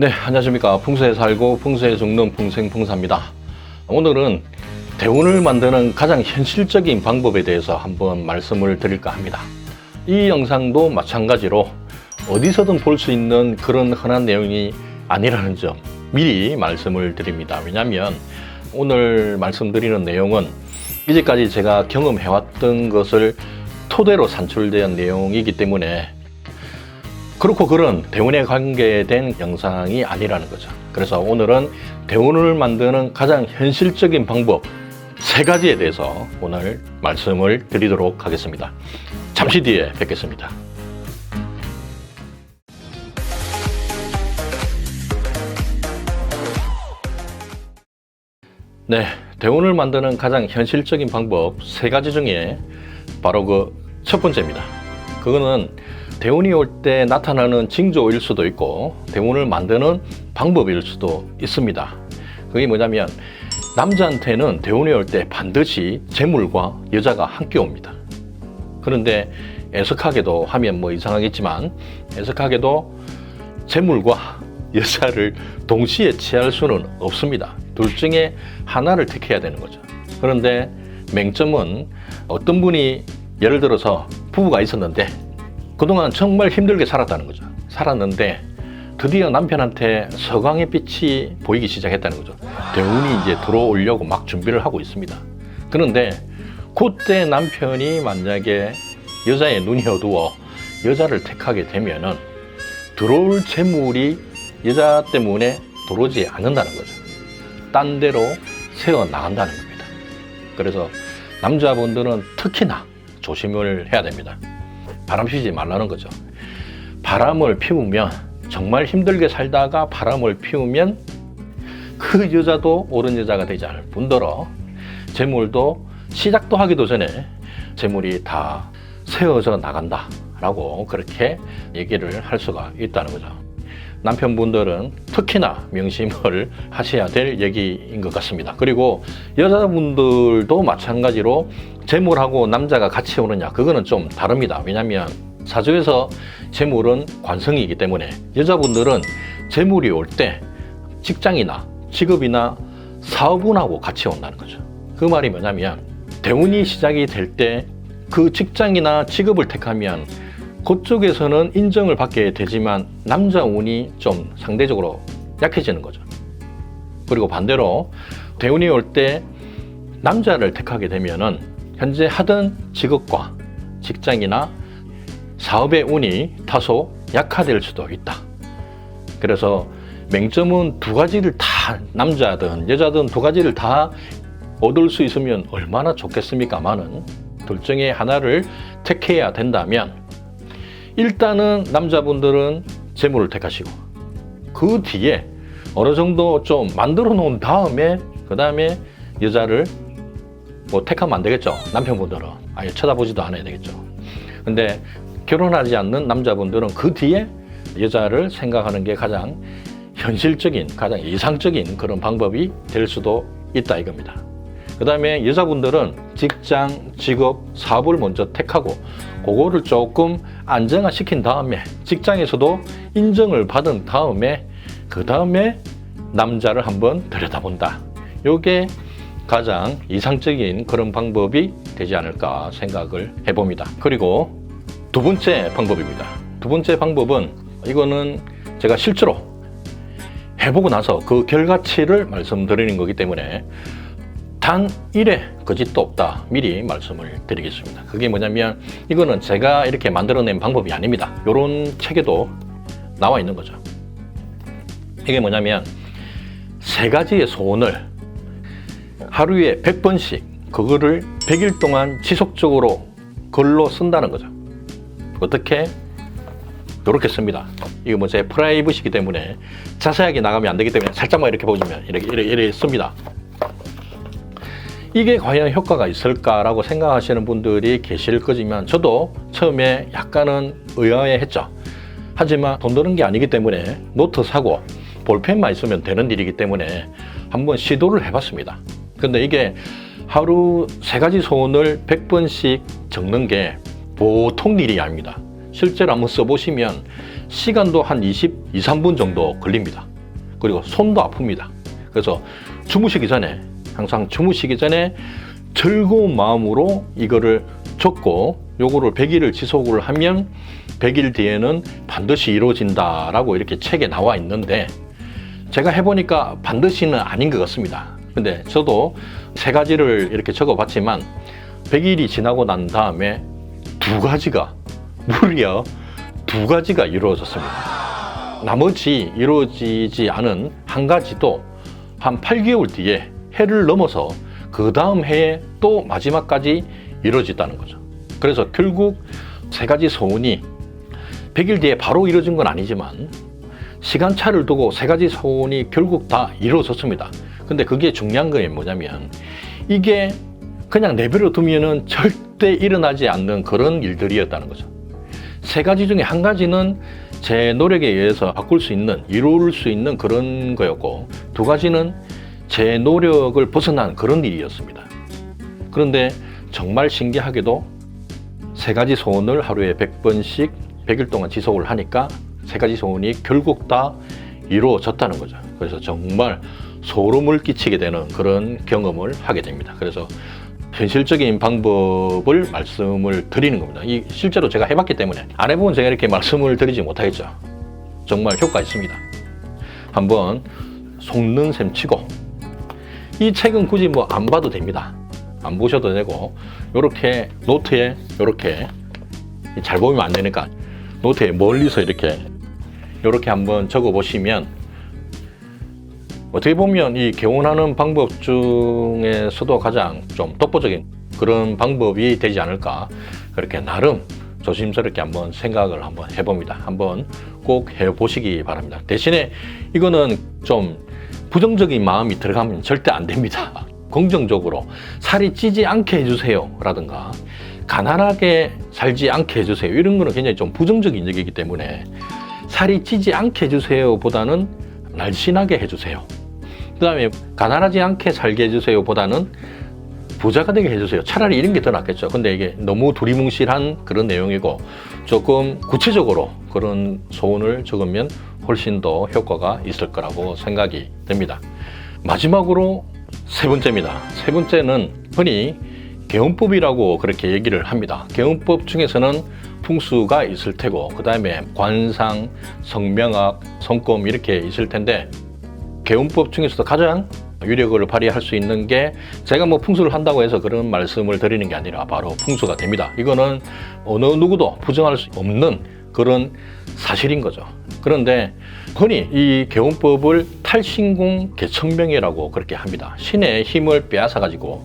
네, 안녕하십니까. 풍수에 살고 풍수에 죽는 풍생풍사입니다. 오늘은 대운을 만드는 가장 현실적인 방법에 대해서 한번 말씀을 드릴까 합니다. 이 영상도 마찬가지로 어디서든 볼 수 있는 그런 흔한 내용이 아니라는 점 미리 말씀을 드립니다. 왜냐하면 오늘 말씀드리는 내용은 이제까지 제가 경험해왔던 것을 토대로 산출된 내용이기 때문에 그렇고 그런 대운에 관계된 영상이 아니라는 거죠. 그래서 오늘은 대운을 만드는 가장 현실적인 방법 3가지에 대해서 오늘 말씀을 드리도록 하겠습니다. 잠시 뒤에 뵙겠습니다. 네, 대운을 만드는 가장 현실적인 방법 3가지 중에 바로 그 첫 번째입니다. 그거는 대운이 올 때 나타나는 징조일 수도 있고 대운을 만드는 방법일 수도 있습니다. 그게 뭐냐면 남자한테는 대운이 올 때 반드시 재물과 여자가 함께 옵니다. 그런데 애석하게도 하면 뭐 이상하겠지만 애석하게도 재물과 여자를 동시에 취할 수는 없습니다. 둘 중에 하나를 택해야 되는 거죠. 그런데 맹점은 어떤 분이 예를 들어서 부부가 있었는데 그동안 정말 힘들게 살았다는 거죠. 살았는데 드디어 남편한테 서광의 빛이 보이기 시작했다는 거죠. 대운이 이제 들어오려고 막 준비를 하고 있습니다. 그런데 그때 남편이 만약에 여자의 눈이 어두워 여자를 택하게 되면은 들어올 재물이 여자 때문에 들어오지 않는다는 거죠. 딴 데로 새어 나간다는 겁니다. 그래서 남자분들은 특히나 조심을 해야 됩니다. 바람 피우지 말라는 거죠. 바람을 피우면 정말 힘들게 살다가 바람을 피우면 그 여자도 옳은 여자가 되지 않을 뿐더러 재물도 시작도 하기도 전에 재물이 다 새어져 나간다 라고 그렇게 얘기를 할 수가 있다는 거죠. 남편분들은 특히나 명심을 하셔야 될 얘기인 것 같습니다. 그리고 여자분들도 마찬가지로 재물하고 남자가 같이 오느냐 그거는 좀 다릅니다. 왜냐하면 사주에서 재물은 관성이기 때문에 여자분들은 재물이 올 때 직장이나 직업이나 사업운하고 같이 온다는 거죠. 그 말이 뭐냐면 대운이 시작이 될 때 그 직장이나 직업을 택하면 그쪽에서는 인정을 받게 되지만 남자 운이 좀 상대적으로 약해지는 거죠. 그리고 반대로 대운이 올 때 남자를 택하게 되면은 현재 하던 직업과 직장이나 사업의 운이 다소 약화될 수도 있다. 그래서 맹점은 2가지를 다 남자든 여자든 2가지를 다 얻을 수 있으면 얼마나 좋겠습니까마는 둘 중에 하나를 택해야 된다면 일단은 남자분들은 재물을 택하시고 그 뒤에 어느 정도 좀 만들어 놓은 다음에 그 다음에 여자를 뭐 택하면 안 되겠죠. 남편분들은 아예 쳐다보지도 않아야 되겠죠. 근데 결혼하지 않는 남자분들은 그 뒤에 여자를 생각하는 게 가장 현실적인 가장 이상적인 그런 방법이 될 수도 있다 이겁니다. 그 다음에 여자분들은 직장, 직업, 사업을 먼저 택하고 그거를 조금 안정화시킨 다음에 직장에서도 인정을 받은 다음에 그 다음에 남자를 한번 들여다본다. 이게 가장 이상적인 그런 방법이 되지 않을까 생각을 해봅니다. 그리고 2번째 방법입니다. 2번째 방법은 이거는 제가 실제로 해보고 나서 그 결과치를 말씀드리는 거기 때문에 단 1회 거짓도 없다 미리 말씀을 드리겠습니다. 그게 뭐냐면 이거는 제가 이렇게 만들어낸 방법이 아닙니다. 이런 책에도 나와 있는 거죠. 이게 뭐냐면 3가지의 소원을 하루에 100번씩 그거를 100일 동안 지속적으로 글로 쓴다는 거죠. 어떻게? 이렇게 씁니다. 이거 뭐 제 프라이빗이기 때문에 자세하게 나가면 안 되기 때문에 살짝만 이렇게 보시면 이렇게 씁니다. 이게 과연 효과가 있을까라고 생각하시는 분들이 계실 거지만 저도 처음에 약간은 의아해했죠. 하지만 돈 드는 게 아니기 때문에 노트 사고 볼펜만 있으면 되는 일이기 때문에 한번 시도를 해봤습니다. 근데 이게 하루 3가지 소원을 100번씩 적는 게 보통 일이 아닙니다. 실제로 한번 써보시면 시간도 한 23분 정도 걸립니다. 그리고 손도 아픕니다. 그래서 항상 주무시기 전에 즐거운 마음으로 이거를 적고 요거를 100일을 지속을 하면 100일 뒤에는 반드시 이루어진다라고 이렇게 책에 나와 있는데 제가 해보니까 반드시는 아닌 것 같습니다. 근데 저도 3가지를 이렇게 적어봤지만 100일이 지나고 난 다음에 무려 2가지가 이루어졌습니다. 나머지 이루어지지 않은 1가지도 한 8개월 뒤에 해를 넘어서 그 다음 해에 또 마지막까지 이루어졌다는 거죠. 그래서 결국 3가지 소원이 100일 뒤에 바로 이루어진 건 아니지만 시간차를 두고 3가지 소원이 결국 다 이루어졌습니다. 근데 그게 중요한 건 뭐냐면 이게 그냥 내버려 두면은 절대 일어나지 않는 그런 일들이었다는 거죠. 3가지 중에 1가지는 제 노력에 의해서 이룰 수 있는 그런 거였고 2가지는 제 노력을 벗어난 그런 일이었습니다. 그런데 정말 신기하게도 3가지 소원을 하루에 100번씩 100일 동안 지속을 하니까 3가지 소원이 결국 다 이루어졌다는 거죠. 그래서 정말 소름을 끼치게 되는 그런 경험을 하게 됩니다. 그래서 현실적인 방법을 말씀을 드리는 겁니다. 실제로 제가 해봤기 때문에 안 해보면 제가 이렇게 말씀을 드리지 못하겠죠. 정말 효과 있습니다. 한번 속는 셈 치고 이 책은 굳이 안 봐도 됩니다. 안 보셔도 되고 이렇게 노트에 이렇게 잘 보이면 안 되니까 노트에 멀리서 이렇게 한번 적어 보시면 어떻게 보면 이 개원하는 방법 중에서도 가장 좀 독보적인 그런 방법이 되지 않을까 그렇게 나름 조심스럽게 한번 생각을 한번 해봅니다. 한번 꼭 해보시기 바랍니다. 대신에 이거는 좀 부정적인 마음이 들어가면 절대 안 됩니다. 긍정적으로 살이 찌지 않게 해주세요 라든가 가난하게 살지 않게 해주세요 이런 거는 굉장히 좀 부정적인 얘기이기 때문에 살이 찌지 않게 해주세요 보다는 날씬하게 해주세요. 그 다음에 가난하지 않게 살게 해주세요 보다는 부자가 되게 해주세요. 차라리 이런 게 더 낫겠죠. 근데 이게 너무 두리뭉실한 그런 내용이고 조금 구체적으로 그런 소원을 적으면 훨씬 더 효과가 있을 거라고 생각이 됩니다. 마지막으로 3번째입니다. 3번째는 흔히 개운법이라고 그렇게 얘기를 합니다. 개운법 중에서는 풍수가 있을 테고 그 다음에 관상, 성명학, 성검 이렇게 있을 텐데 개운법 중에서도 가장 유력을 발휘할 수 있는 게 제가 풍수를 한다고 해서 그런 말씀을 드리는 게 아니라 바로 풍수가 됩니다. 이거는 어느 누구도 부정할 수 없는 그런 사실인 거죠. 그런데 흔히 이 개운법을 탈신공 개천명이라고 그렇게 합니다. 신의 힘을 빼앗아 가지고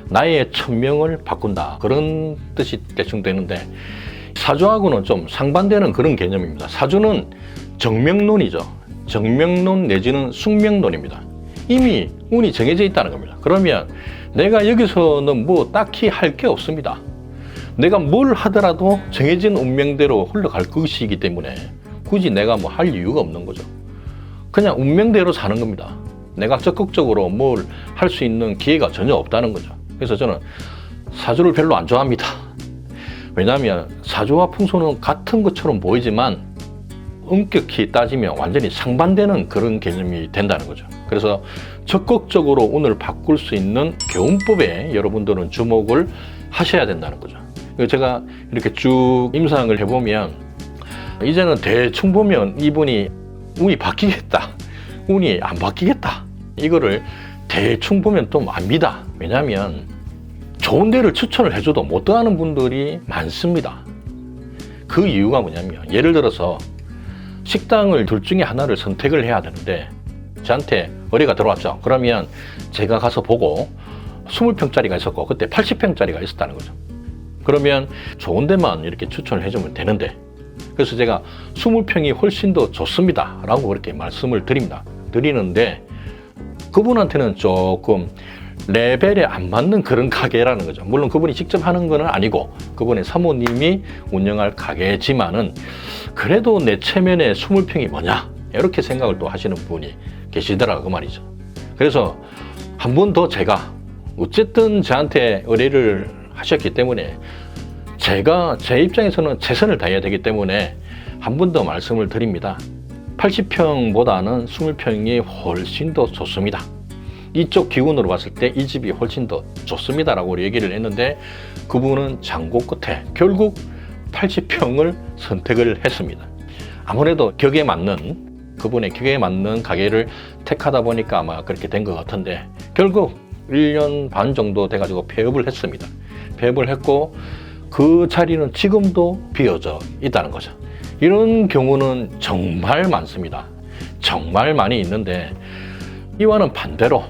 나의 천명을 바꾼다 그런 뜻이 대충 되는데 사주하고는 좀 상반되는 그런 개념입니다. 사주는 정명론이죠. 정명론 내지는 숙명론입니다. 이미 운이 정해져 있다는 겁니다. 그러면 내가 여기서는 딱히 할 게 없습니다. 내가 뭘 하더라도 정해진 운명대로 흘러갈 것이기 때문에 굳이 내가 할 이유가 없는 거죠. 그냥 운명대로 사는 겁니다. 내가 적극적으로 뭘 할 수 있는 기회가 전혀 없다는 거죠. 그래서 저는 사주를 별로 안 좋아합니다. 왜냐하면 사주와 풍수는 같은 것처럼 보이지만 엄격히 따지면 완전히 상반되는 그런 개념이 된다는 거죠. 그래서 적극적으로 운을 바꿀 수 있는 개운법에 여러분들은 주목을 하셔야 된다는 거죠. 제가 이렇게 쭉 임상을 해보면 이제는 대충 보면 이분이 운이 바뀌겠다, 운이 안 바뀌겠다 이거를 대충 보면 또 압니다. 왜냐하면 좋은 데를 추천을 해줘도 못 들어가는 분들이 많습니다. 그 이유가 뭐냐면 예를 들어서 식당을 둘 중에 하나를 선택을 해야 되는데 저한테 의뢰가 들어왔죠. 그러면 제가 가서 보고 20평짜리가 있었고 그때 80평짜리가 있었다는 거죠. 그러면 좋은 데만 이렇게 추천을 해주면 되는데 그래서 제가 20평이 훨씬 더 좋습니다 라고 그렇게 말씀을 드리는데 그분한테는 조금 레벨에 안 맞는 그런 가게라는 거죠. 물론 그분이 직접 하는 건 아니고 그분의 사모님이 운영할 가게지만은 그래도 내 체면에 20평이 뭐냐 이렇게 생각을 또 하시는 분이 계시더라고 그 말이죠. 그래서 한 번 더 제가 어쨌든 저한테 의뢰를 하셨기 때문에 제가 제 입장에서는 최선을 다해야 되기 때문에 한 번 더 말씀을 드립니다. 80평보다는 20평이 훨씬 더 좋습니다. 이쪽 기준으로 봤을 때 이 집이 훨씬 더 좋습니다라고 얘기를 했는데 그분은 장고 끝에 결국 80평을 선택을 했습니다. 아무래도 격에 맞는 그분의 격에 맞는 가게를 택하다 보니까 아마 그렇게 된 것 같은데 결국 1년 반 정도 돼가지고 폐업을 했습니다. 폐업을 했고 그 자리는 지금도 비어져 있다는 거죠. 이런 경우는 정말 많습니다. 정말 많이 있는데 이와는 반대로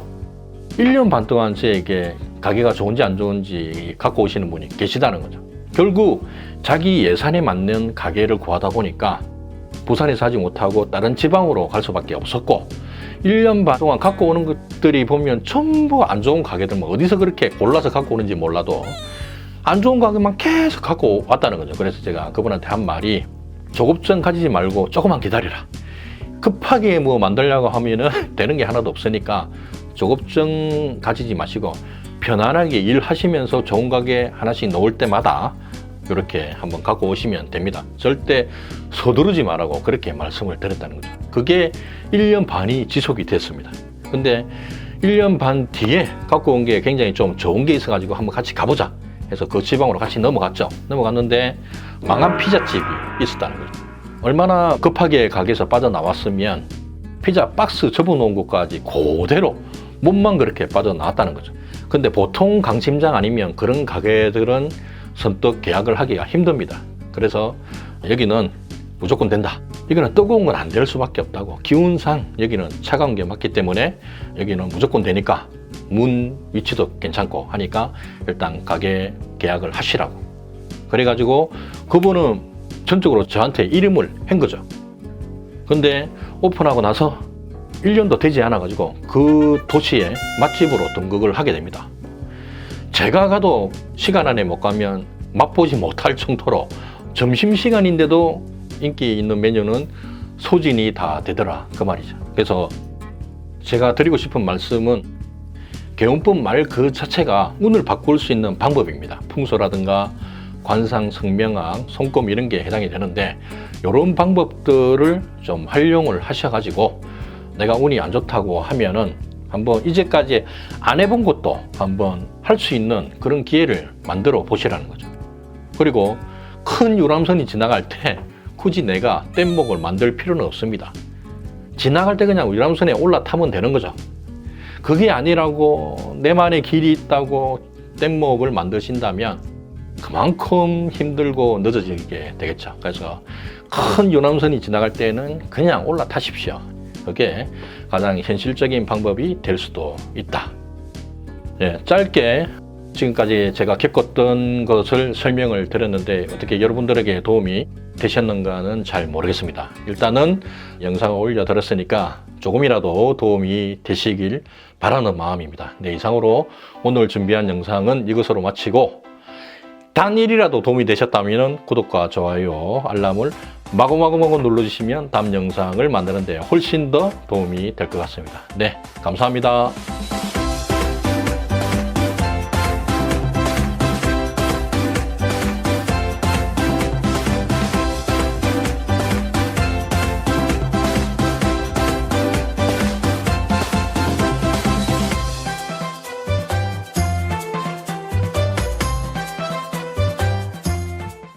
1년 반 동안 저에게 가게가 좋은지 안 좋은지 갖고 오시는 분이 계시다는 거죠. 결국 자기 예산에 맞는 가게를 구하다 보니까 부산에서 하지 못하고 다른 지방으로 갈 수밖에 없었고 1년 반 동안 갖고 오는 것들이 보면 전부 안 좋은 가게들, 뭐 어디서 그렇게 골라서 갖고 오는지 몰라도 안 좋은 가게만 계속 갖고 왔다는 거죠. 그래서 제가 그분한테 한 말이 조급증 가지지 말고 조금만 기다리라. 급하게 뭐 만들려고 하면은 되는 게 하나도 없으니까 조급증 가지지 마시고 편안하게 일하시면서 좋은 가게 하나씩 놓을 때마다 이렇게 한번 갖고 오시면 됩니다. 절대 서두르지 말라고 그렇게 말씀을 드렸다는 거죠. 그게 1년 반이 지속이 됐습니다. 근데 1년 반 뒤에 갖고 온 게 굉장히 좀 좋은 게 있어가지고 한번 같이 가보자 해서 그 지방으로 같이 넘어갔죠. 넘어갔는데 망한 피자집이 있었다는 거죠. 얼마나 급하게 가게에서 빠져나왔으면 피자 박스 접어놓은 것까지 그대로 몸만 그렇게 빠져나왔다는 거죠. 근데 보통 강심장 아니면 그런 가게들은 선뜻 계약을 하기가 힘듭니다. 그래서 여기는 무조건 된다. 이거는 뜨거운 건 안 될 수밖에 없다고. 기운상 여기는 차가운 게 맞기 때문에 여기는 무조건 되니까 문 위치도 괜찮고 하니까 일단 가게 계약을 하시라고. 그래가지고 그분은 전적으로 저한테 이름을 한 거죠. 근데 오픈하고 나서 1년도 되지 않아가지고 그 도시에 맛집으로 등극을 하게 됩니다. 제가 가도 시간 안에 못 가면 맛보지 못할 정도로 점심시간인데도 인기 있는 메뉴는 소진이 다 되더라 그 말이죠. 그래서 제가 드리고 싶은 말씀은 개운법 말 그 자체가 운을 바꿀 수 있는 방법입니다. 풍수라든가 관상, 성명학, 손금 이런 게 해당이 되는데 이런 방법들을 좀 활용을 하셔가지고 내가 운이 안 좋다고 하면은 한번 이제까지 안 해본 것도 한번 할 수 있는 그런 기회를 만들어 보시라는 거죠. 그리고 큰 유람선이 지나갈 때 굳이 내가 뗏목을 만들 필요는 없습니다. 지나갈 때 그냥 유람선에 올라타면 되는 거죠. 그게 아니라고 내만의 길이 있다고 뗏목을 만드신다면 그만큼 힘들고 늦어지게 되겠죠. 그래서 큰 유람선이 지나갈 때는 그냥 올라타십시오. 그게 가장 현실적인 방법이 될 수도 있다. 예, 짧게 지금까지 제가 겪었던 것을 설명을 드렸는데 어떻게 여러분들에게 도움이 되셨는가는 잘 모르겠습니다. 일단은 영상을 올려드렸으니까 조금이라도 도움이 되시길 바라는 마음입니다. 네, 이상으로 오늘 준비한 영상은 이것으로 마치고 단일이라도 도움이 되셨다면 구독과 좋아요, 알람을 마구마구 눌러주시면 다음 영상을 만드는 데 훨씬 더 도움이 될 것 같습니다. 네, 감사합니다.